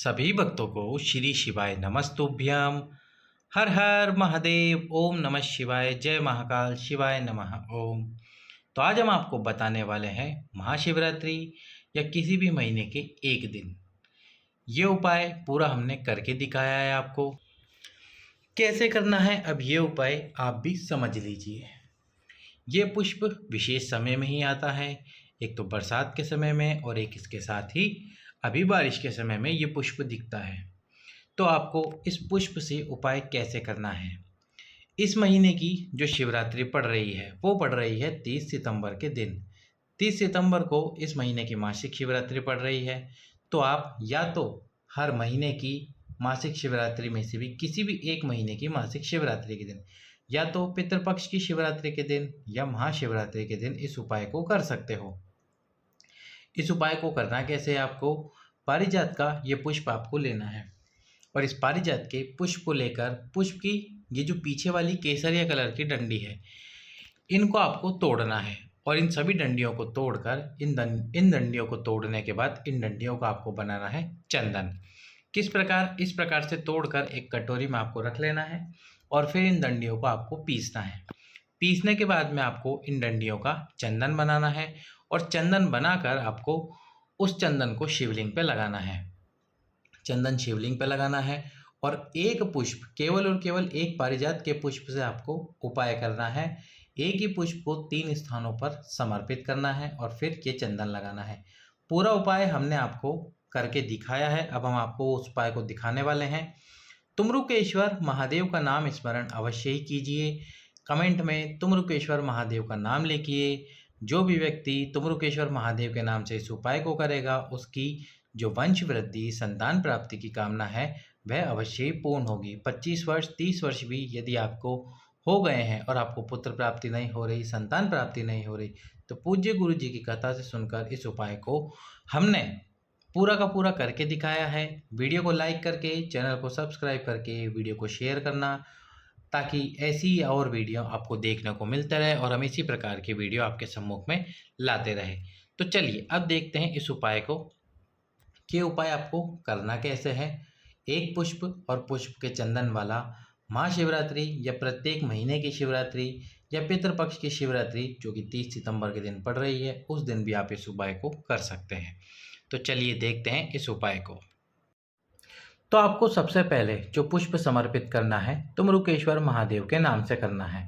सभी भक्तों को श्री शिवाय नमस्तुभ्यम। हर हर महादेव। ओम नमः शिवाय। जय महाकाल। शिवाय नमः। ओम। तो आज हम आपको बताने वाले हैं महाशिवरात्रि या किसी भी महीने के एक दिन ये उपाय पूरा हमने करके दिखाया है। आपको कैसे करना है अब ये उपाय आप भी समझ लीजिए। ये पुष्प विशेष समय में ही आता है, एक तो बरसात के समय में और एक इसके साथ ही अभी बारिश के समय में ये पुष्प दिखता है। तो आपको इस पुष्प से उपाय कैसे करना है। इस महीने की जो शिवरात्रि पड़ रही है वो पड़ रही है 30 सितंबर के दिन। 30 सितंबर को इस महीने की मासिक शिवरात्रि पड़ रही है। तो आप या तो हर महीने की मासिक शिवरात्रि में से भी किसी भी एक महीने की मासिक शिवरात्रि के दिन या तो पितृपक्ष की शिवरात्रि के दिन या महाशिवरात्रि के दिन इस उपाय को कर सकते हो। इस उपाय को करना कैसे है, आपको पारिजात का ये पुष्प आपको लेना है और इस पारिजात के पुष्प को लेकर पुष्प की ये जो पीछे वाली केसरिया कलर की डंडी है इनको आपको तोड़ना है और इन सभी डंडियों को तोड़कर इन डंडियों को तोड़ने के बाद इन डंडियों का आपको बनाना है चंदन। किस प्रकार, इस प्रकार से तोड़कर एक कटोरी में आपको रख लेना है और फिर इन डंडियों को आपको पीसना है। पीसने के बाद में आपको इन डंडियों का चंदन बनाना है और चंदन बनाकर आपको उस चंदन को शिवलिंग पे लगाना है। चंदन शिवलिंग पे लगाना है और एक पुष्प केवल और केवल एक पारिजात के पुष्प से आपको उपाय करना है। एक ही पुष्प को 3 स्थानों पर समर्पित करना है और फिर ये चंदन लगाना है। पूरा उपाय हमने आपको करके दिखाया है, अब हम आपको उस उपाय को दिखाने वाले हैं। तुमरुकेश्वर महादेव का नाम स्मरण अवश्य ही कीजिए। कमेंट में तुमरुकेश्वर महादेव का नाम लिखिए। जो भी व्यक्ति तुमरुकेश्वर महादेव के नाम से इस उपाय को करेगा उसकी जो वंश वृद्धि संतान प्राप्ति की कामना है वह अवश्य ही पूर्ण होगी। 25 वर्ष 30 वर्ष भी यदि आपको हो गए हैं और आपको पुत्र प्राप्ति नहीं हो रही, संतान प्राप्ति नहीं हो रही, तो पूज्य गुरु जी की कथा से सुनकर इस उपाय को हमने पूरा का पूरा करके दिखाया है। वीडियो को लाइक करके, चैनल को सब्सक्राइब करके, वीडियो को शेयर करना ताकि ऐसी और वीडियो आपको देखने को मिलते रहे और हम इसी प्रकार की वीडियो आपके सम्मुख में लाते रहे। तो चलिए अब देखते हैं इस उपाय को कि उपाय आपको करना कैसे है। एक पुष्प और पुष्प के चंदन वाला महाशिवरात्रि या प्रत्येक महीने की शिवरात्रि या पितृपक्ष की शिवरात्रि जो कि 30 सितंबर के दिन पड़ रही है उस दिन भी आप इस उपाय को कर सकते हैं। तो चलिए देखते हैं इस उपाय को। तो आपको सबसे पहले जो पुष्प समर्पित करना है तुमरुकेश्वर महादेव के नाम से करना है।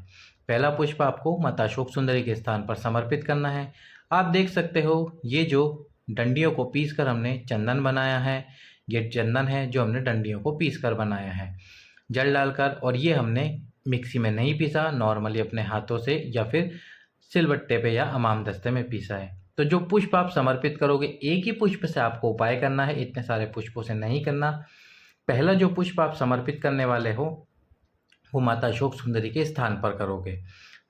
पहला पुष्प आपको माता अशोक सुंदरी के स्थान पर समर्पित करना है। आप देख सकते हो ये जो डंडियों को पीसकर हमने चंदन बनाया है, ये चंदन है जो हमने डंडियों को पीसकर बनाया है जल डालकर, और ये हमने मिक्सी में नहीं पीसा, नॉर्मली अपने हाथों से या फिर सिलबट्टे पे या अमाम दस्ते में पीसा है। तो जो पुष्प आप समर्पित करोगे एक ही पुष्प से आपको उपाय करना है, इतने सारे पुष्पों से नहीं करना। पहला जो पुष्प आप समर्पित करने वाले हो वो माता अशोक सुंदरी के स्थान पर करोगे।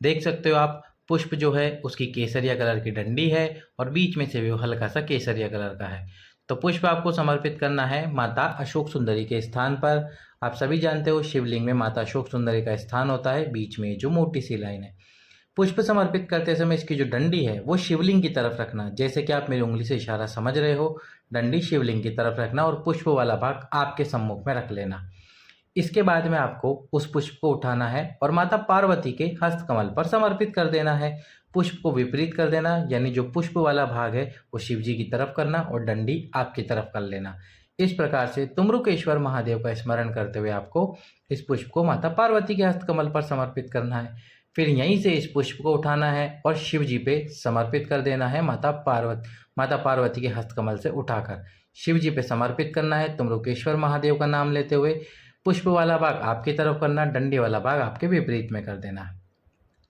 देख सकते हो आप पुष्प जो है उसकी केसरिया कलर की डंडी है और बीच में से भी वो हल्का सा केसरिया कलर का है। तो पुष्प आपको समर्पित करना है माता अशोक सुंदरी के स्थान पर। आप सभी जानते हो शिवलिंग में माता अशोक सुंदरी का स्थान होता है, बीच में जो मोटी सी लाइन है। पुष्प समर्पित करते समय इसकी जो डंडी है वो शिवलिंग की तरफ रखना, जैसे कि आप मेरी उंगली से इशारा समझ रहे हो। डंडी शिवलिंग की तरफ रखना और पुष्प वाला भाग आपके सम्मुख में रख लेना। इसके बाद में आपको उस पुष्प को उठाना है और माता पार्वती के हस्त कमल पर समर्पित कर देना है। पुष्प को विपरीत कर देना, यानी जो पुष्प वाला भाग है वो शिव जी की तरफ करना और डंडी आपकी तरफ कर लेना। इस प्रकार से तुमरुकेश्वर महादेव का स्मरण करते हुए आपको इस पुष्प को माता पार्वती के हस्त कमल पर समर्पित करना है। फिर यहीं से इस पुष्प को उठाना है और शिव जी पे समर्पित कर देना है। माता पार्वती के हस्त कमल से उठाकर शिव जी पे समर्पित करना है। तुमरुकेश्वर महादेव का नाम लेते हुए पुष्प वाला भाग आपकी तरफ करना, डंडी वाला भाग आपके विपरीत में कर देना।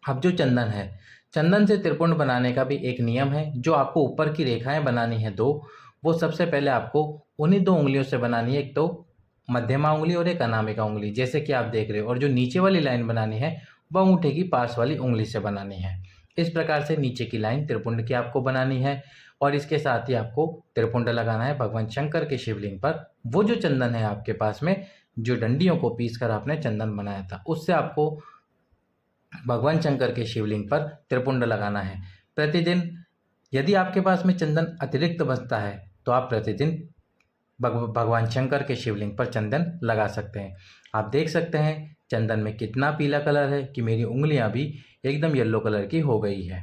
अब जो चंदन है, चंदन से त्रिपुंड बनाने का भी एक नियम है। जो आपको ऊपर की रेखाएं बनानी है दो, वो सबसे पहले आपको उन्हीं 2 उंगलियों से बनानी है, एक तो मध्यमा उंगली और एक अनामिका उंगली जैसे कि आप देख रहे हो, और जो नीचे वाली लाइन बनानी है वह अंगूठे की पास वाली उंगली से बनानी है। इस प्रकार से नीचे की लाइन त्रिपुंड की आपको बनानी है और इसके साथ ही आपको त्रिपुंड लगाना है भगवान शंकर के शिवलिंग पर। वो जो चंदन है आपके पास में, जो डंडियों को पीसकर आपने चंदन बनाया था, उससे आपको भगवान शंकर के शिवलिंग पर त्रिपुंड लगाना है। प्रतिदिन यदि आपके पास में चंदन अतिरिक्त बचता है तो आप प्रतिदिन भगवान शंकर के शिवलिंग पर चंदन लगा सकते हैं। आप देख सकते हैं चंदन में कितना पीला कलर है कि मेरी उंगलियां भी एकदम येलो कलर की हो गई है।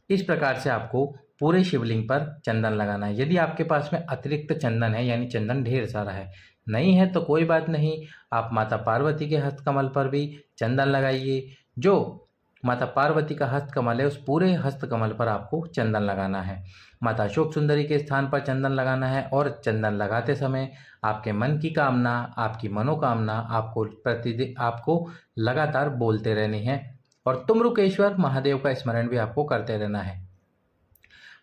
इस प्रकार से आपको पूरे शिवलिंग पर चंदन लगाना है। यदि आपके पास में अतिरिक्त चंदन है, यानी चंदन ढेर सारा है, नहीं है तो कोई बात नहीं, आप माता पार्वती के हस्तकमल पर भी चंदन लगाइए। जो माता पार्वती का हस्तकमल है उस पूरे हस्तकमल पर आपको चंदन लगाना है। माता अशोक सुंदरी के स्थान पर चंदन लगाना है और चंदन लगाते समय आपके मन की कामना, आपकी मनोकामना आपको लगातार बोलते रहनी है और तुम्रुकेश्वर महादेव का स्मरण भी आपको करते रहना है।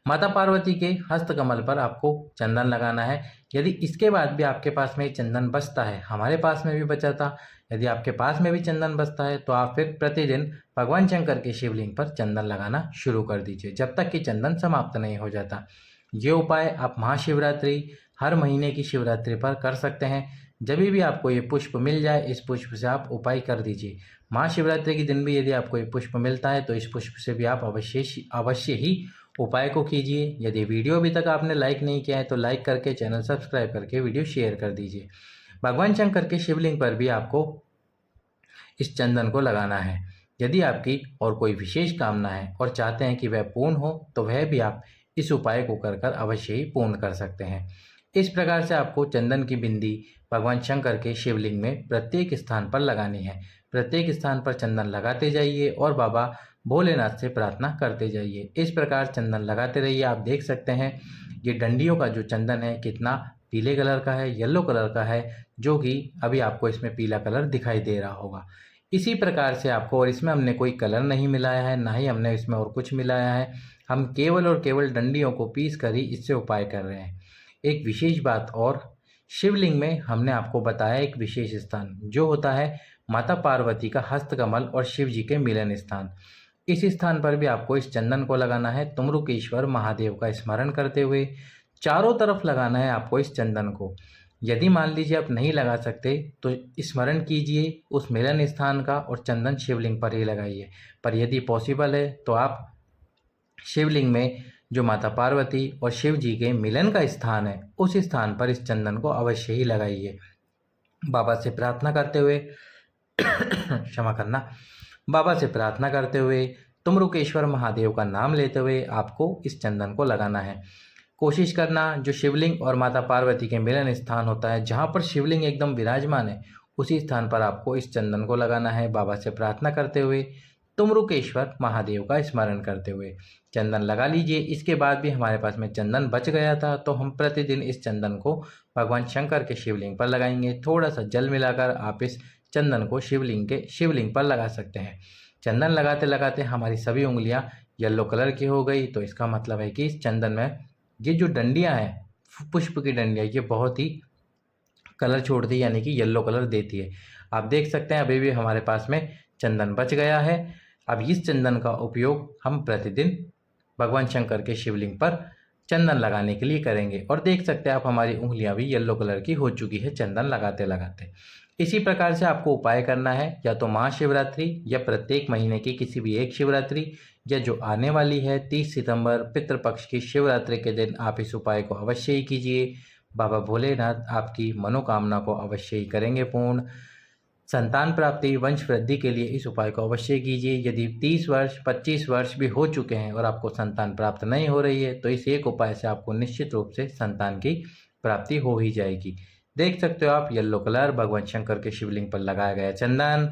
माता पार्वती के हस्तकमल पर आपको चंदन लगाना है। यदि इसके बाद भी आपके पास में चंदन बचता है, हमारे पास में भी बचा था, यदि आपके पास में भी चंदन बचता है तो आप फिर प्रतिदिन भगवान शंकर के शिवलिंग पर चंदन लगाना शुरू कर दीजिए जब तक कि चंदन समाप्त नहीं हो जाता। ये उपाय आप महाशिवरात्रि, हर महीने की शिवरात्रि पर कर सकते हैं। जब भी आपको ये पुष्प मिल जाए, इस पुष्प से आप उपाय कर दीजिए। महाशिवरात्रि के दिन भी यदि आपको ये पुष्प मिलता है तो इस पुष्प से भी आप अवश्य ही उपाय को कीजिए। यदि वीडियो अभी तक आपने लाइक नहीं किया है तो लाइक करके, चैनल सब्सक्राइब करके वीडियो शेयर कर दीजिए। भगवान शंकर के शिवलिंग पर भी आपको इस चंदन को लगाना है। यदि आपकी और कोई विशेष कामना है और चाहते हैं कि वह पूर्ण हो तो वह भी आप इस उपाय को कर अवश्य ही पूर्ण कर सकते हैं। इस प्रकार से आपको चंदन की बिंदी भगवान शंकर के शिवलिंग में प्रत्येक स्थान पर लगानी है। प्रत्येक स्थान पर चंदन लगाते जाइए और बाबा भोलेनाथ से प्रार्थना करते जाइए। इस प्रकार चंदन लगाते रहिए। आप देख सकते हैं ये डंडियों का जो चंदन है कितना पीले कलर का है, येलो कलर का है, जो कि अभी आपको इसमें पीला कलर दिखाई दे रहा होगा। इसी प्रकार से आपको, और इसमें हमने कोई कलर नहीं मिलाया है, ना ही हमने इसमें और कुछ मिलाया है, हम केवल और केवल डंडियों को पीस कर ही इससे उपाय कर रहे हैं। एक विशेष बात और, शिवलिंग में हमने आपको बताया एक विशेष स्थान जो होता है माता पार्वती का हस्तकमल और शिव जी के मिलन स्थान। इस स्थान पर भी आपको इस चंदन को लगाना है। तुम्रुकेश्वर महादेव का स्मरण करते हुए चारों तरफ लगाना है आपको इस चंदन को। यदि मान लीजिए आप नहीं लगा सकते तो स्मरण कीजिए उस मिलन स्थान का और चंदन शिवलिंग पर ही लगाइए। पर यदि पॉसिबल है तो आप शिवलिंग में जो माता पार्वती और शिव जी के मिलन का स्थान है उस स्थान पर इस चंदन को अवश्य ही लगाइए। बाबा से प्रार्थना करते हुए क्षमा करना, बाबा से प्रार्थना करते हुए, तुम्रुकेश्वर महादेव का नाम लेते हुए आपको इस चंदन को लगाना है। कोशिश करना जो शिवलिंग और माता पार्वती के मिलन स्थान होता है, जहाँ पर शिवलिंग एकदम विराजमान है, उसी स्थान पर आपको इस चंदन को लगाना है। बाबा से प्रार्थना करते हुए, तुम्रुकेश्वर महादेव का स्मरण करते हुए चंदन लगा लीजिए। इसके बाद भी हमारे पास में चंदन बच गया था तो हम प्रतिदिन इस चंदन को भगवान शंकर के शिवलिंग पर लगाएंगे। थोड़ा सा जल मिलाकर आप इस चंदन को शिवलिंग पर लगा सकते हैं। चंदन लगाते लगाते हमारी सभी उंगलियां येलो कलर की हो गई तो इसका मतलब है कि इस चंदन में ये जो डंडियां हैं, पुष्प की डंडियां, ये बहुत ही कलर छोड़ती है, यानी कि येलो कलर देती है। आप देख सकते हैं अभी भी हमारे पास में चंदन बच गया है। अब इस चंदन का उपयोग हम प्रतिदिन भगवान शंकर के शिवलिंग पर चंदन लगाने के लिए करेंगे। और देख सकते हैं आप हमारी उंगलियां भी येलो कलर की हो चुकी है चंदन लगाते लगाते। इसी प्रकार से आपको उपाय करना है, या तो महाशिवरात्रि या प्रत्येक महीने की किसी भी एक शिवरात्रि, या जो आने वाली है 30 सितंबर पितृपक्ष की शिवरात्रि के दिन आप इस उपाय को अवश्य ही कीजिए। बाबा भोलेनाथ आपकी मनोकामना को अवश्य ही करेंगे पूर्ण। संतान प्राप्ति, वंश वृद्धि के लिए इस उपाय को अवश्य कीजिए। यदि 30 वर्ष 25 वर्ष भी हो चुके हैं और आपको संतान प्राप्त नहीं हो रही है तो इस एक उपाय से आपको निश्चित रूप से संतान की प्राप्ति हो ही जाएगी। देख सकते हो आप येलो कलर भगवान शंकर के शिवलिंग पर लगाया गया चंदन।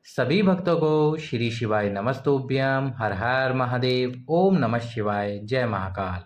सभी भक्तों को श्री शिवाय नमस्तुभ्यम। हर हर महादेव। ओम नमः शिवाय। जय महाकाल।